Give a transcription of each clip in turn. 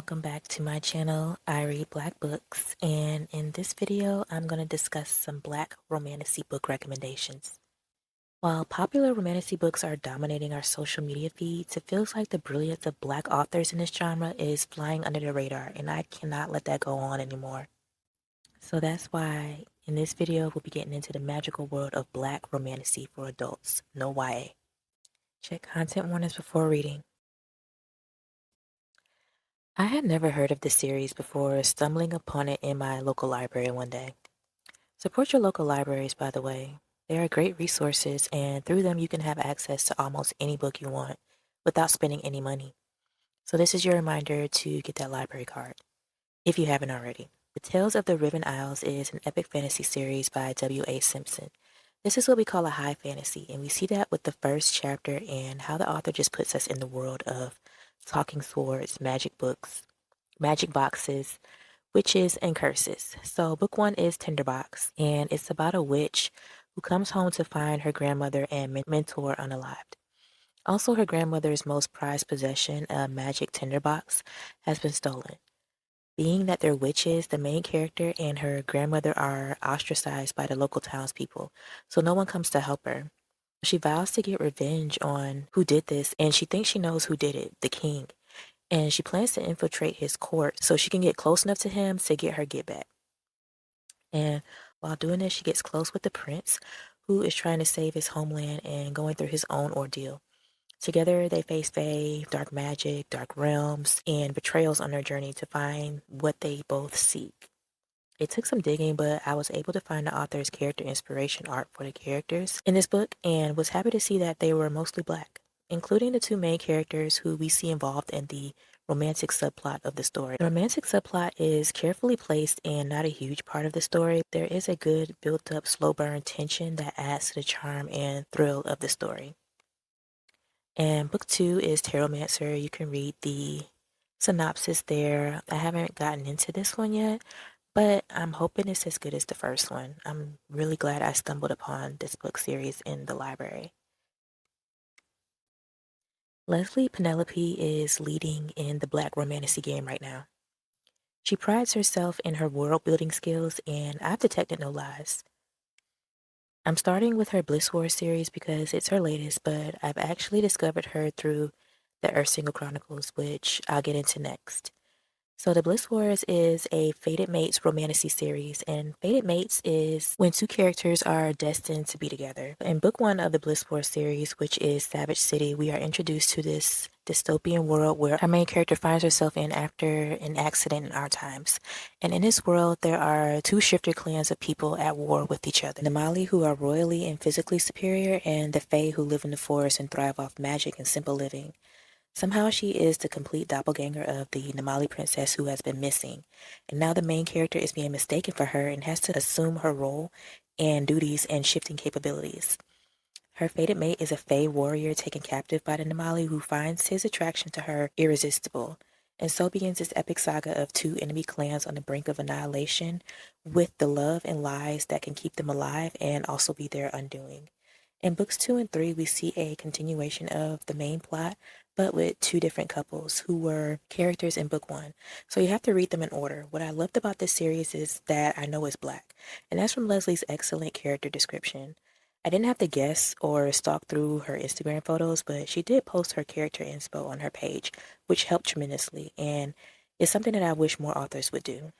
welcome back to my channel. I read Black books, and in this video I'm going to discuss some Black romantasy book recommendations. While popular romantasy books are dominating our social media feeds, it feels like the brilliance of Black authors in this genre is flying under the radar, and I cannot let that go on anymore. So that's why in this video we'll be getting into the magical world of Black romantasy for adults, no YA. Check content warnings before reading. I had never heard of this series before stumbling upon it in my local library one day. Support your local libraries, by the way. They are great resources, and through them you can have access to almost any book you want without spending any money. So this is your reminder to get that library card, if you haven't already. The Tales of the Riven Isles is an epic fantasy series by W.A. Simpson. This is what we call a high fantasy, and we see that with the first chapter and how the author just puts us in the world of talking swords, magic books, magic boxes, witches, and curses. So book one is Tinderbox, and it's about a witch who comes home to find her grandmother and mentor unalived. Also, her grandmother's most prized possession, a magic tinderbox, has been stolen. Being that they're witches, the main character and her grandmother are ostracized by the local townspeople, so no one comes to help her. She vows to get revenge on who did this, and she thinks she knows who did it, the king. And she plans to infiltrate his court so she can get close enough to him to get her get back. And while doing this, she gets close with the prince, who is trying to save his homeland and going through his own ordeal. Together, they face fae, dark magic, dark realms, and betrayals on their journey to find what they both seek. It took some digging, but I was able to find the author's character inspiration art for the characters in this book and was happy to see that they were mostly Black, including the two main characters who we see involved in the romantic subplot of the story. The romantic subplot is carefully placed and not a huge part of the story. There is a good built-up slow burn tension that adds to the charm and thrill of the story. And book two is Tarotmancer. You can read the synopsis there. I haven't gotten into this one yet, but I'm hoping it's as good as the first one. I'm really glad I stumbled upon this book series in the library. Leslie Penelope is leading in the Black romantasy game right now. She prides herself in her world building skills, and I've detected no lies. I'm starting with her Bliss Wars series because it's her latest, but I've actually discovered her through the Earth Single Chronicles, which I'll get into next. So the Bliss Wars is a Fated Mates romantasy series, and Fated Mates is when two characters are destined to be together. In book one of the Bliss Wars series, which is Savage City, we are introduced to this dystopian world where our main character finds herself in after an accident in our times. And in this world, there are two shifter clans of people at war with each other. The Mali, who are royally and physically superior, and the Fae, who live in the forest and thrive off magic and simple living. Somehow she is the complete doppelganger of the Namali princess who has been missing, and now the main character is being mistaken for her and has to assume her role and duties and shifting capabilities. Her fated mate is a Fae warrior taken captive by the Namali who finds his attraction to her irresistible, and so begins this epic saga of two enemy clans on the brink of annihilation with the love and lies that can keep them alive and also be their undoing. In books 2 and 3, we see a continuation of the main plot, but with two different couples who were characters in book 1. So you have to read them in order. What I loved about this series is that I know it's Black, and that's from Leslie's excellent character description. I didn't have to guess or stalk through her Instagram photos, but she did post her character inspo on her page, which helped tremendously, and it's something that I wish more authors would do.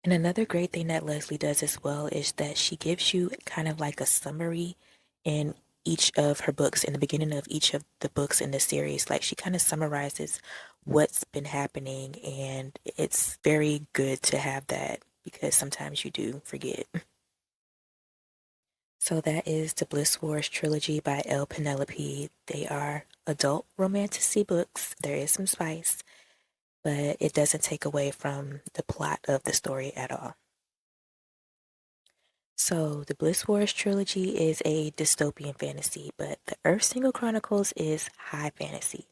And another great thing that Leslie does as well is that she gives you kind of like a summary in each of her books, in the beginning of each of the books in the series. Like she kind of summarizes what's been happening, and it's very good to have that because sometimes you do forget. So that is the Bliss Wars trilogy by L. Penelope. They are adult romantasy books. There is some spice, but it doesn't take away from the plot of the story at all. So the Bliss Wars trilogy is a dystopian fantasy, but the Earth Single Chronicles is high fantasy.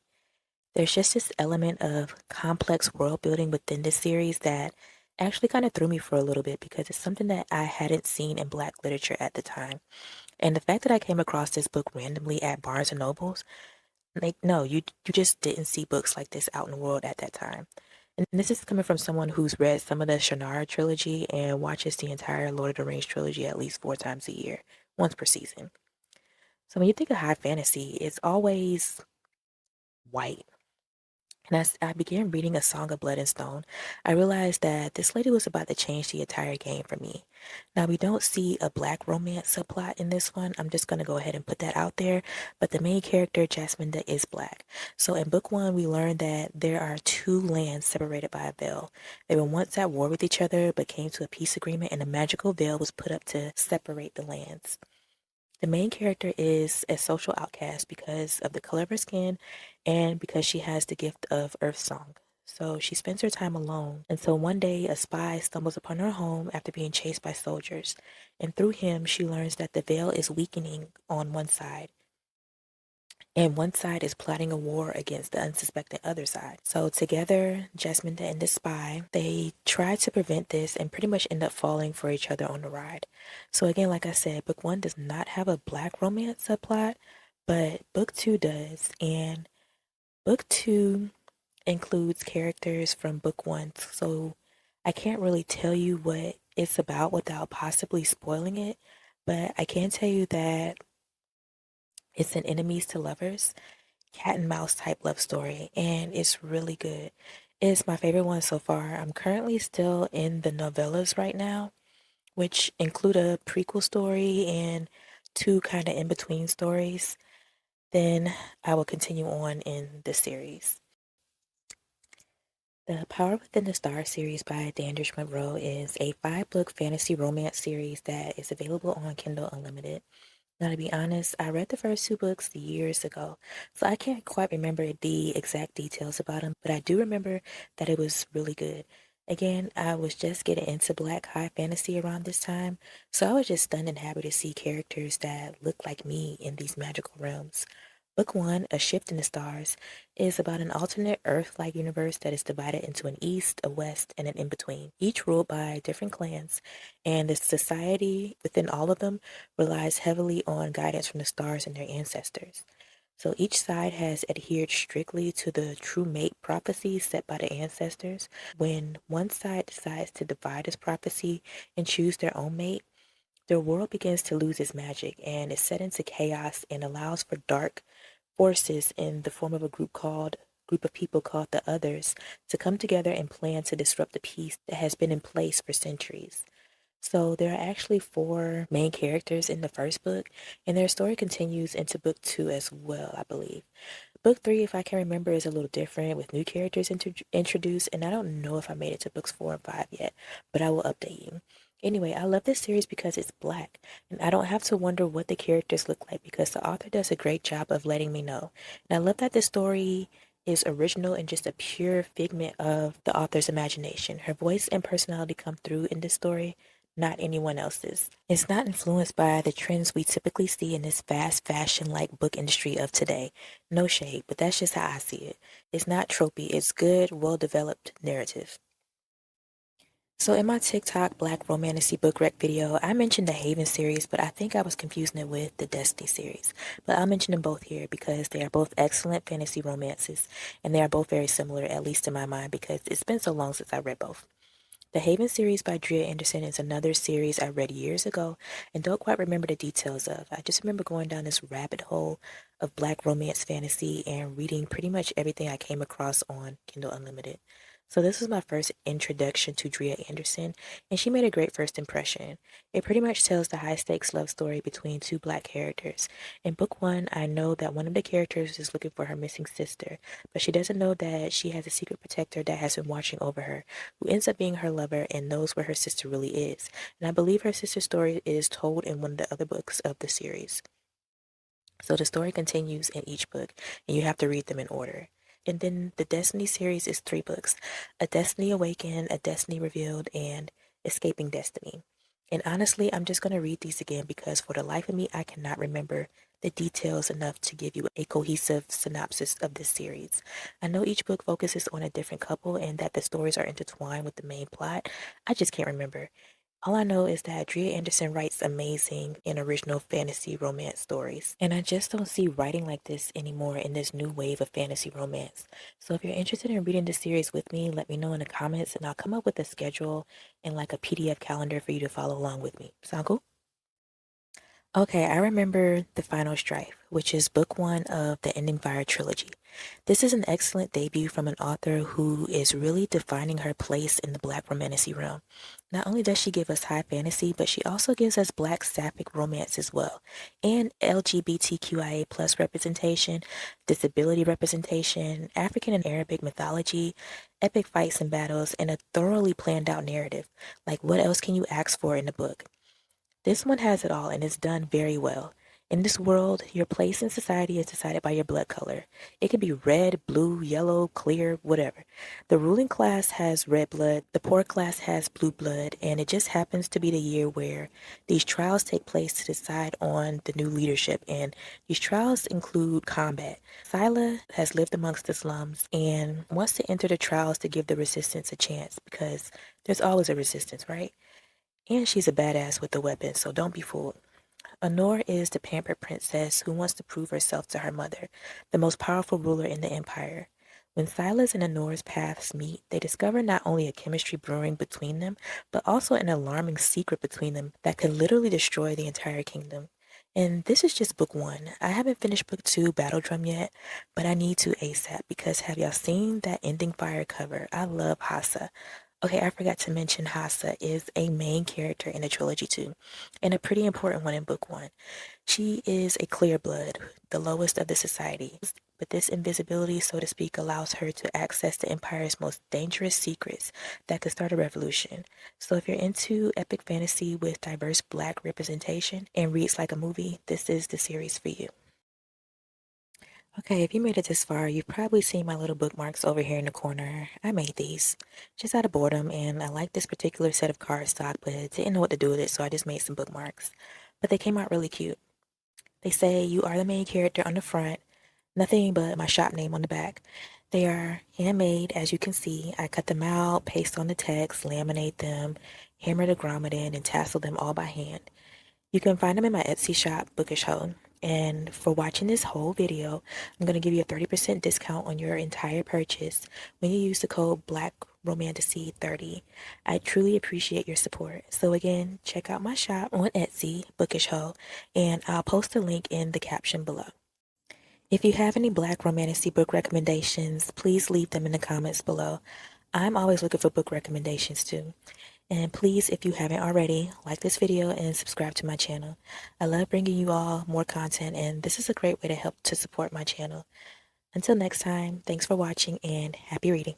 There's just this element of complex world building within this series that actually kind of threw me for a little bit because it's something that I hadn't seen in Black literature at the time. And the fact that I came across this book randomly at Barnes and Nobles, like, no, you just didn't see books like this out in the world at that time. And this is coming from someone who's read some of the Shannara trilogy and watches the entire Lord of the Rings trilogy at least 4 times a year, once per season. So when you think of high fantasy, it's always white. And as I began reading A Song of Blood and Stone, I realized that this lady was about to change the entire game for me. Now, we don't see a black romance subplot in this one. I'm just going to go ahead and put that out there. But the main character, Jasminda, is black. So in book one, we learned that there are two lands separated by a veil. They were once at war with each other, but came to a peace agreement, and a magical veil was put up to separate the lands. The main character is a social outcast because of the color of her skin and because she has the gift of Earth Song. So she spends her time alone until one day a spy stumbles upon her home after being chased by soldiers. And through him, she learns that the veil is weakening on one side and one side is plotting a war against the unsuspecting other side. So together, Jasminda and the spy, they try to prevent this and pretty much end up falling for each other on the ride. So again, like I said, book one does not have a black romance subplot, but book two does. And book two includes characters from book one. So I can't really tell you what it's about without possibly spoiling it, but I can tell you that it's an enemies to lovers cat and mouse type love story, and it's really good. It's my favorite one so far. I'm currently still in the novellas right now, which include a prequel story and two kind of in between stories. Then I will continue on in the series. The Power Within the Stars series by Dandridge Monroe is a 5-book fantasy romance series that is available on Kindle Unlimited. Now, to be honest, I read the first two books years ago, so I can't quite remember the exact details about them, but I do remember that it was really good. Again, I was just getting into black high fantasy around this time, so I was just stunned and happy to see characters that look like me in these magical realms. Book one, A Shift in the Stars, is about an alternate Earth-like universe that is divided into an East, a West, and an in-between, each ruled by different clans, and the society within all of them relies heavily on guidance from the stars and their ancestors. So each side has adhered strictly to the true mate prophecy set by the ancestors. When one side decides to divide this prophecy and choose their own mate, their world begins to lose its magic and is set into chaos and allows for dark forces in the form of a group of people called the Others to come together and plan to disrupt the peace that has been in place for centuries. So there are actually 4 main characters in the first book, and their story continues into book 2 as well, I believe. Book 3, if I can remember, is a little different with new characters introduced, and I don't know if I made it to books 4 and 5 yet, but I will update you. Anyway, I love this series because it's black, and I don't have to wonder what the characters look like because the author does a great job of letting me know. And I love that the story is original and just a pure figment of the author's imagination. Her voice and personality come through in this story, not anyone else's. It's not influenced by the trends we typically see in this fast fashion like book industry of today. No shade, but that's just how I see it. It's not tropey, it's good, well developed narrative. So in my TikTok Black Romantasy book rec video, I mentioned the Haven series, but I think I was confusing it with the Destiny series. But I'll mention them both here because they are both excellent fantasy romances, and they are both very similar, at least in my mind, because it's been so long since I read both. The Haven series by Drea Anderson is another series I read years ago and don't quite remember the details of. I just remember going down this rabbit hole of black romance fantasy and reading pretty much everything I came across on Kindle Unlimited. So this was my first introduction to Drea Anderson, and she made a great first impression. It pretty much tells the high-stakes love story between two black characters. In book one, I know that one of the characters is looking for her missing sister, but she doesn't know that she has a secret protector that has been watching over her, who ends up being her lover and knows where her sister really is. And I believe her sister's story is told in one of the other books of the series. So the story continues in each book, and you have to read them in order. And then the Destiny series is 3 books: A Destiny Awakened, A Destiny Revealed, and Escaping Destiny. And honestly, I'm just going to read these again because for the life of me, I cannot remember the details enough to give you a cohesive synopsis of this series. I know each book focuses on a different couple and that the stories are intertwined with the main plot. I just can't remember. All I know is that Drea Anderson writes amazing and original fantasy romance stories. And I just don't see writing like this anymore in this new wave of fantasy romance. So if you're interested in reading this series with me, let me know in the comments and I'll come up with a schedule and like a PDF calendar for you to follow along with me. Sound cool? Okay, I remember The Final Strife, which is book one of the Ending Fire trilogy. This is an excellent debut from an author who is really defining her place in the Black romantasy realm. Not only does she give us high fantasy, but she also gives us Black sapphic romance as well, and LGBTQIA plus representation, disability representation, African and Arabic mythology, epic fights and battles, and a thoroughly planned out narrative. Like, what else can you ask for in a book? This one has it all and is done very well. In this world, your place in society is decided by your blood color. It could be red, blue, yellow, clear, whatever. The ruling class has red blood, the poor class has blue blood, and it just happens to be the year where these trials take place to decide on the new leadership. And these trials include combat. Scylla has lived amongst the slums and wants to enter the trials to give the resistance a chance because there's always a resistance, right? And she's a badass with the weapon, so don't be fooled. Honor is the pampered princess who wants to prove herself to her mother, the most powerful ruler in the empire. When Silas and Honor's paths meet, they discover not only a chemistry brewing between them, but also an alarming secret between them that could literally destroy the entire kingdom. And this is just book one. I haven't finished book two, Battle Drum, yet, but I need to ASAP because have y'all seen that Ending Fire cover? I love Hassa. Okay, I forgot to mention Hassa is a main character in the trilogy too, and a pretty important one in book one. She is a clear blood, the lowest of the society, but this invisibility, so to speak, allows her to access the Empire's most dangerous secrets that could start a revolution. So if you're into epic fantasy with diverse Black representation and reads like a movie, this is the series for you. Okay, if you made it this far, you've probably seen my little bookmarks over here in the corner. I made these just out of boredom, and I like this particular set of cardstock, but didn't know what to do with it, so I just made some bookmarks. But they came out really cute. They say you are the main character on the front, nothing but my shop name on the back. They are handmade, as you can see. I cut them out, paste on the text, laminate them, hammer the grommet in, and tassel them all by hand. You can find them in my Etsy shop, Bookish Heaux. And for watching this whole video, I'm going to give you a 30% discount on your entire purchase when you use the code Black Romantasy 30. I truly appreciate your support. So again, check out my shop on Etsy, Bookish Heaux, and I'll post a link in the caption below. If you have any Black romantasy book recommendations, please leave them in the comments below. I'm always looking for book recommendations too. And please, if you haven't already, like this video and subscribe to my channel. I love bringing you all more content, and this is a great way to help to support my channel. Until next time, thanks for watching and happy reading.